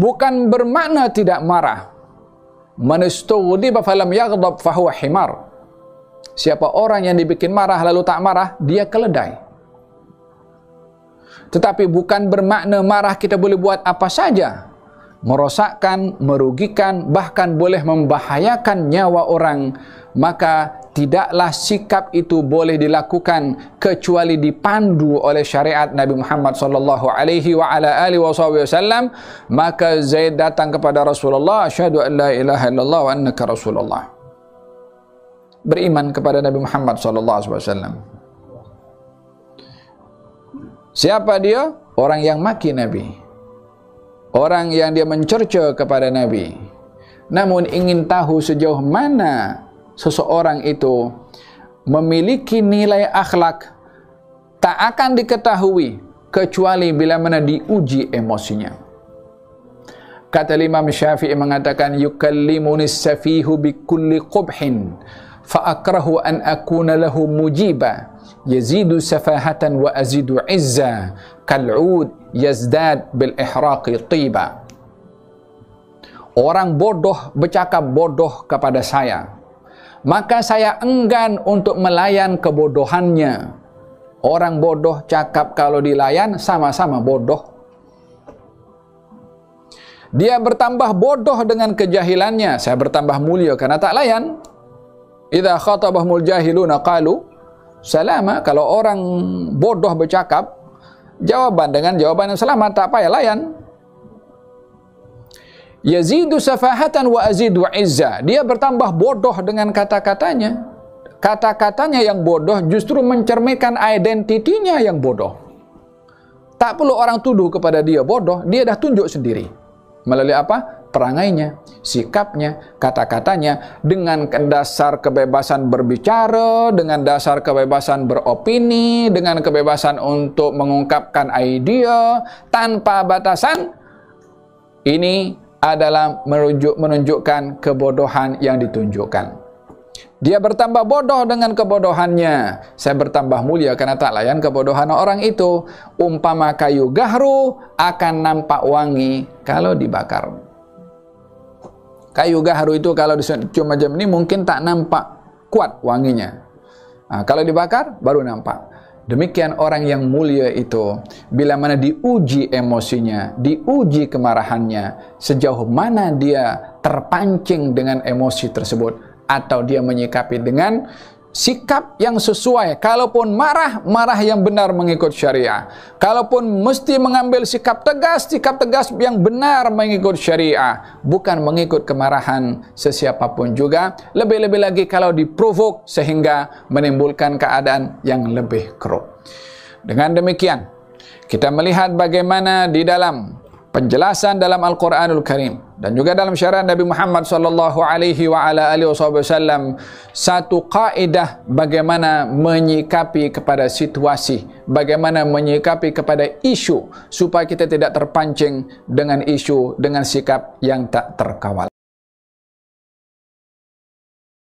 bukan bermakna tidak marah. Man istughdiba falam yaghdab fahuwa himar. Siapa orang yang dibikin marah lalu tak marah, dia keledai. Tetapi bukan bermakna marah kita boleh buat apa saja, merosakkan, merugikan, bahkan boleh membahayakan nyawa orang. Maka tidaklah sikap itu boleh dilakukan kecuali dipandu oleh syariat Nabi Muhammad sallallahu alaihi wa ala alihi wasallam. Maka Zaid datang kepada Rasulullah, asyhadu an la ilaha illallah wa annaka Rasulullah. Beriman kepada Nabi Muhammad sallallahu alaihi wasallam. Siapa dia? Orang yang maki Nabi, orang yang dia mencerca kepada Nabi, namun ingin tahu sejauh mana seseorang itu memiliki nilai akhlak, tak akan diketahui kecuali bila mana diuji emosinya. Kata Imam Syafi'i mengatakan, yukallimuni safihu bikulli qubhin fa akrahu an akuna lahu mujiba yazidu safahatan wa azidu izza kal'ud yazdad bil ihraqi tiba. Orang bodoh bercakap bodoh kepada saya, maka saya enggan untuk melayan kebodohannya. Orang bodoh cakap kalau dilayan sama-sama bodoh. Dia bertambah bodoh dengan kejahilannya, saya bertambah mulia karena tak layan. Idza khatabahumul jahiluna qalu salama. Kalau orang bodoh bercakap, jawaban dengan jawaban yang selamat, tak payah layan. Yazidu safahatan wa azidu izza. Dia bertambah bodoh dengan kata-katanya. Kata-katanya yang bodoh justru mencerminkan identitinya yang bodoh. Tak perlu orang tuduh kepada dia bodoh, dia dah tunjuk sendiri. Melalui apa? Perangainya, sikapnya, kata-katanya, dengan dasar kebebasan berbicara, dengan dasar kebebasan beropini, dengan kebebasan untuk mengungkapkan idea tanpa batasan. Ini adalah menunjukkan kebodohan yang ditunjukkan. Dia bertambah bodoh dengan kebodohannya. Saya bertambah mulia karena tak layan kebodohan orang itu. Umpama kayu gahru akan nampak wangi kalau dibakar. Kayu gahru itu kalau cuma macam ini mungkin tak nampak kuat wanginya. Kalau dibakar baru nampak. Demikian orang yang mulia itu, bila mana diuji emosinya, diuji kemarahannya, sejauh mana dia terpancing dengan emosi tersebut, atau dia menyikapi dengan sikap yang sesuai. Kalaupun marah, marah yang benar mengikut syariah. Kalaupun mesti mengambil sikap tegas yang benar mengikut syariah, bukan mengikut kemarahan sesiapapun juga. Lebih-lebih lagi kalau diprovok sehingga menimbulkan keadaan yang lebih keruh. Dengan demikian, kita melihat bagaimana di dalam penjelasan dalam Al-Quranul Karim dan juga dalam syariat Nabi Muhammad sallallahu alaihi wa ala alihi wasallam, satu kaidah bagaimana menyikapi kepada situasi, bagaimana menyikapi kepada isu supaya kita tidak terpancing dengan isu dengan sikap yang tak terkawal.